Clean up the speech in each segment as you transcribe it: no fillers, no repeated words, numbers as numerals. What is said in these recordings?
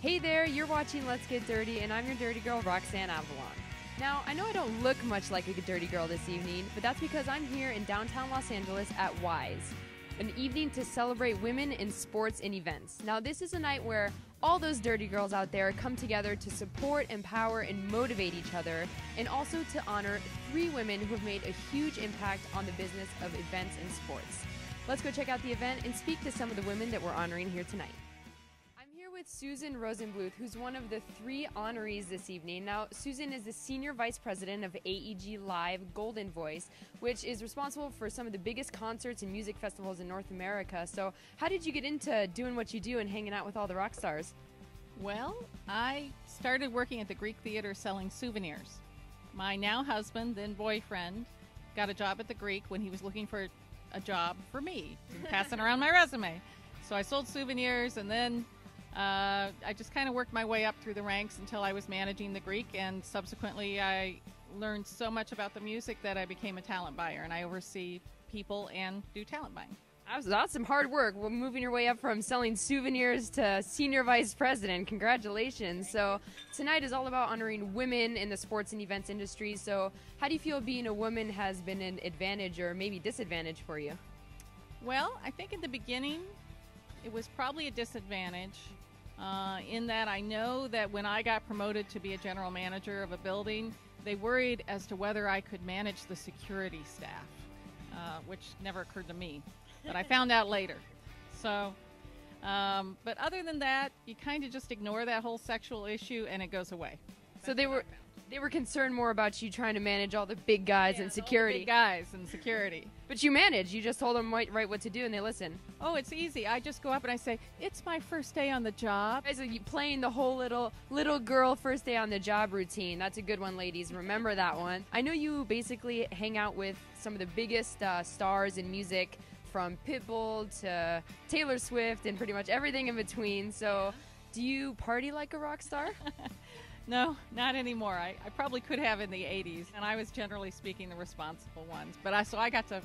Hey there, you're watching Let's Get Dirty, and I'm your dirty girl, Roxanne Avalon. Now, I know I don't look much like a dirty girl this evening, but that's because I'm here in downtown Los Angeles at Wise, an evening to celebrate women in sports and events. Now, this is a night where all those dirty girls out there come together to support, empower, and motivate each other, and also to honor 3 women who have made a huge impact on the business of events and sports. Let's go check out the event and speak to some of the women that we're honoring here tonight. I'm here with Susan Rosenbluth, who's one of the 3 honorees this evening. Now, Susan is the Senior Vice President of AEG Live Golden Voice, which is responsible for some of the biggest concerts and music festivals in North America. So how did you get into doing what you do and hanging out with all the rock stars? Well, I started working at the Greek Theater selling souvenirs. My now husband, then boyfriend, got a job at the Greek when he was looking for a job for me, passing around my resume. So I sold souvenirs, and then I just kind of worked my way up through the ranks until I was managing the Greek, and subsequently I learned so much about the music that I became a talent buyer, and I oversee people and do talent buying. That's some hard work. Well, moving your way up from selling souvenirs to Senior Vice President. Congratulations. So tonight is all about honoring women in the sports and events industry. So how do you feel being a woman has been an advantage or maybe disadvantage for you? Well, I think in the beginning it was probably a disadvantage in that I know that when I got promoted to be a general manager of a building, they worried as to whether I could manage the security staff, which never occurred to me. But I found out later. So, but other than that, you kind of just ignore that whole sexual issue and it goes away. So they were concerned more about you trying to manage all the big guys and security. All the big guys and security. But you manage. You just told them right what to do and they listen. Oh, it's easy. I just go up and I say, "It's my first day on the job." Guys, are you playing the whole little girl first day on the job routine? That's a good one, ladies. Remember that one. I know you basically hang out with some of the biggest stars in music, from Pitbull to Taylor Swift and pretty much everything in between. So do you party like a rock star? No, not anymore. I probably could have in the 80s, and I was generally speaking the responsible ones. But I got to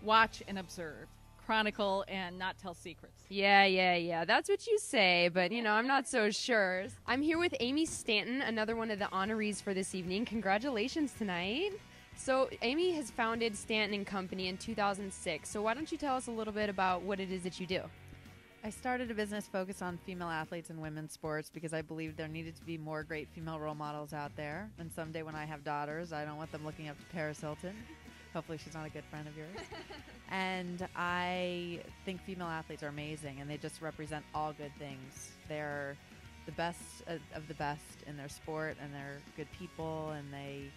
watch and observe, chronicle, and not tell secrets. Yeah. That's what you say, but, I'm not so sure. I'm here with Amy Stanton, another one of the honorees for this evening. Congratulations tonight. So Amy has founded Stanton & Company in 2006. So why don't you tell us a little bit about what it is that you do? I started a business focused on female athletes and women's sports because I believed there needed to be more great female role models out there. And someday when I have daughters, I don't want them looking up to Paris Hilton. Hopefully she's not a good friend of yours. And I think female athletes are amazing, and they just represent all good things. They're the best of the best in their sport, and they're good people, and they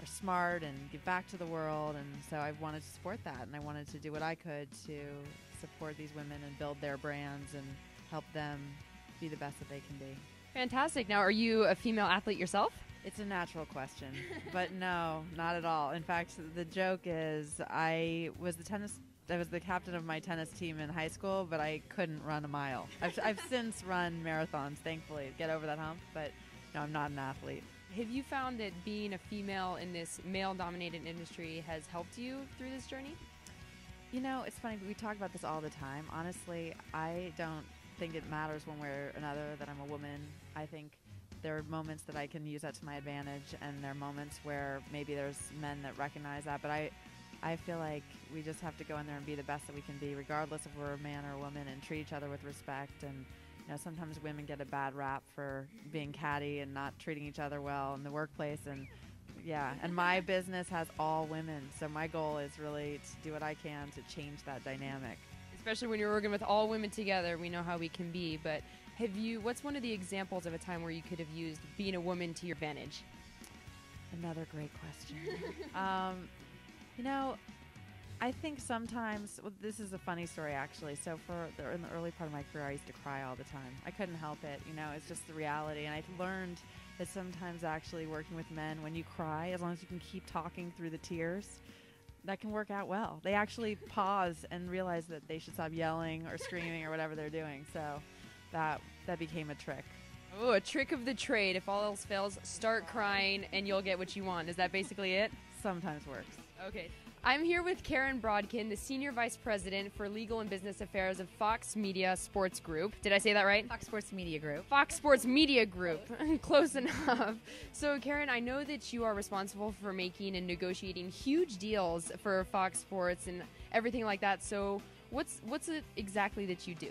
are smart and give back to the world. And so I wanted to support that, and I wanted to do what I could to support these women and build their brands and help them be the best that they can be. Fantastic. Now, are you a female athlete yourself? It's a natural question, but no, not at all. In fact, the joke is I was the captain of my tennis team in high school, but I couldn't run a mile. I've since run marathons, thankfully, to get over that hump, but no, I'm not an athlete. Have you found that being a female in this male-dominated industry has helped you through this journey? It's funny, we talk about this all the time. Honestly, I don't think it matters one way or another that I'm a woman. I think there are moments that I can use that to my advantage, and there are moments where maybe there's men that recognize that, but I feel like we just have to go in there and be the best that we can be, regardless if we're a man or a woman, and treat each other with respect. And sometimes women get a bad rap for being catty and not treating each other well in the workplace. And my business has all women, so my goal is really to do what I can to change that dynamic. Especially when you're working with all women together, we know how we can be. But what's one of the examples of a time where you could have used being a woman to your advantage? Another great question. I think sometimes, this is a funny story actually. So in the early part of my career, I used to cry all the time. I couldn't help it. It's just the reality. And I learned that sometimes actually working with men, when you cry, as long as you can keep talking through the tears, that can work out well. They actually pause and realize that they should stop yelling or screaming or whatever they're doing. So that became a trick. Oh, a trick of the trade. If all else fails, start crying and you'll get what you want. Is that basically it? Sometimes works. Okay. I'm here with Karen Brodkin, the Senior Vice President for Legal and Business Affairs of Fox Media Sports Group. Did I say that right? Fox Sports Media Group. Fox Sports Media Group. Close enough. So, Karen, I know that you are responsible for making and negotiating huge deals for Fox Sports and everything like that. So, what's it exactly that you do?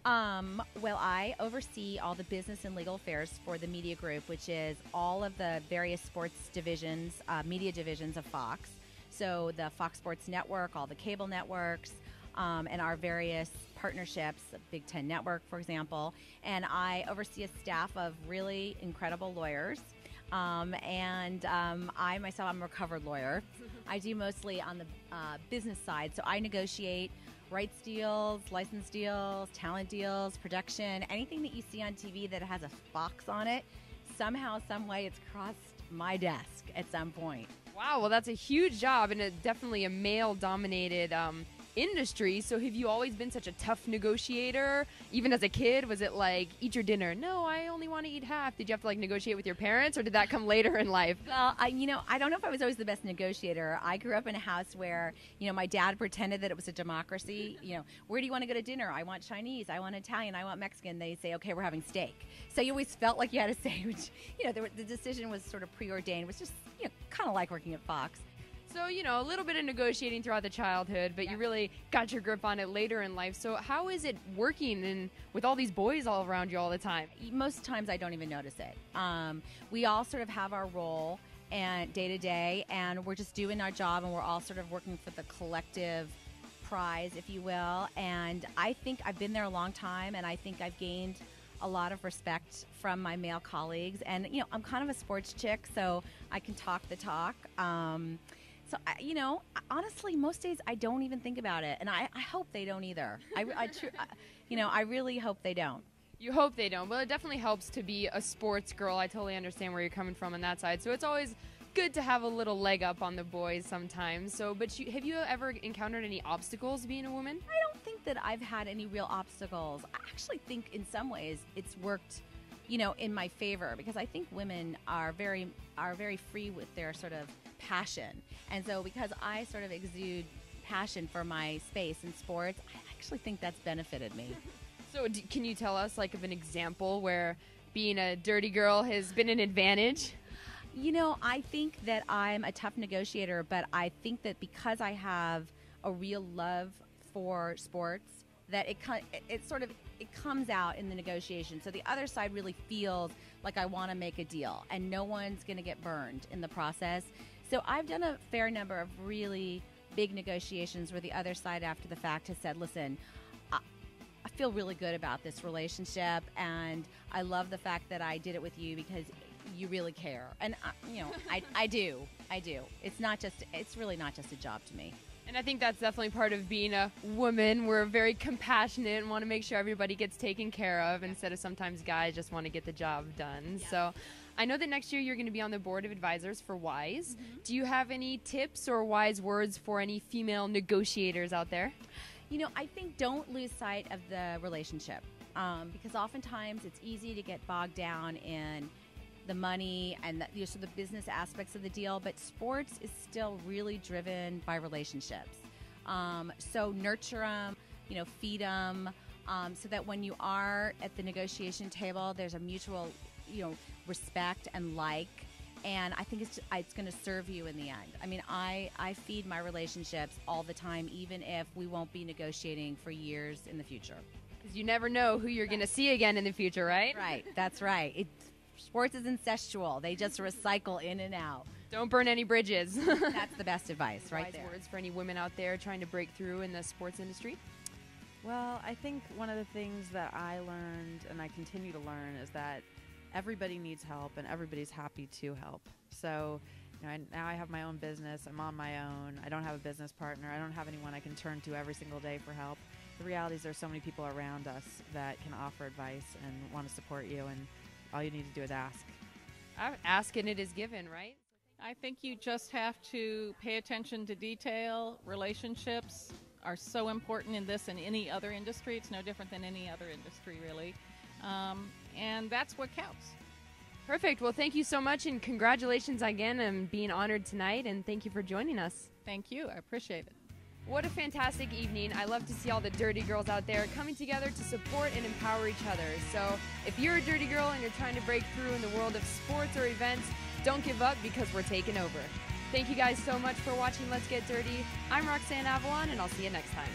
Well, I oversee all the business and legal affairs for the media group, which is all of the various sports divisions, media divisions of Fox. So the Fox Sports Network, all the cable networks, and our various partnerships, the Big Ten Network, for example. And I oversee a staff of really incredible lawyers. I myself, I'm a recovered lawyer. I do mostly on the business side. So I negotiate rights deals, license deals, talent deals, production, anything that you see on TV that has a Fox on it. Somehow, some way, it's crossed my desk at some point. Wow, well, that's a huge job and definitely a male-dominated industry. So have you always been such a tough negotiator? Even as a kid, was it like, eat your dinner? No, I only want to eat half. Did you have to, like, negotiate with your parents, or did that come later in life? Well, I don't know if I was always the best negotiator. I grew up in a house where, my dad pretended that it was a democracy. Where do you want to go to dinner? I want Chinese. I want Italian. I want Mexican. They say, okay, we're having steak. So you always felt like you had to say, which, the decision was sort of preordained. It was just, kind of like working at Fox. So, a little bit of negotiating throughout the childhood, but you really got your grip on it later in life. So how is it working with all these boys all around you all the time? Most times I don't even notice it. We all sort of have our role and day to day, and we're just doing our job, and we're all sort of working for the collective prize, if you will. And I think I've been there a long time, and I think I've gained a lot of respect from my male colleagues. And, I'm kind of a sports chick, so I can talk the talk. So, honestly, most days I don't even think about it, and I hope they don't either. I really hope they don't. You hope they don't. Well, it definitely helps to be a sports girl. I totally understand where you're coming from on that side. So it's always good to have a little leg up on the boys sometimes. So, but have you ever encountered any obstacles being a woman? I don't think that I've had any real obstacles. I actually think in some ways it's worked, in my favor, because I think women are very free with their sort of passion. And so because I sort of exude passion for my space in sports, I actually think that's benefited me. So can you tell us like of an example where being a dirty girl has been an advantage? I think that I'm a tough negotiator, but I think that because I have a real love for sports, that it comes out in the negotiation. So the other side really feels like I want to make a deal, and no one's going to get burned in the process. So I've done a fair number of really big negotiations where the other side after the fact has said, listen, I feel really good about this relationship, and I love the fact that I did it with you because you really care. And, I do. It's really not just a job to me. And I think that's definitely part of being a woman. We're very compassionate and want to make sure everybody gets taken care of instead of sometimes guys just want to get the job done. Yeah. So I know that next year you're going to be on the board of advisors for WISE. Mm-hmm. Do you have any tips or wise words for any female negotiators out there? I think don't lose sight of the relationship because oftentimes it's easy to get bogged down in the money and the business aspects of the deal, but sports is still really driven by relationships. So nurture them, feed them, so that when you are at the negotiation table, there's a mutual, respect and and I think it's going to serve you in the end. I mean, I feed my relationships all the time, even if we won't be negotiating for years in the future. Because you never know who you're going to see again in the future, right? Right, that's right. Sports is incestual. They just recycle in and out. Don't burn any bridges. That's the best advice right there. Wise words for any women out there trying to break through in the sports industry? Well, I think one of the things that I learned and I continue to learn is that everybody needs help and everybody's happy to help. So, now I have my own business. I'm on my own. I don't have a business partner. I don't have anyone I can turn to every single day for help. The reality is there's so many people around us that can offer advice and want to support you, and all you need to do is ask. Ask and it is given, right? I think you just have to pay attention to detail. Relationships are so important in this and any other industry. It's no different than any other industry, really. And that's what counts. Perfect. Well, thank you so much, and congratulations again on being honored tonight, and thank you for joining us. Thank you. I appreciate it. What a fantastic evening. I love to see all the dirty girls out there coming together to support and empower each other. So if you're a dirty girl and you're trying to break through in the world of sports or events, don't give up because we're taking over. Thank you guys so much for watching Let's Get Dirty. I'm Roxanne Avalon, and I'll see you next time.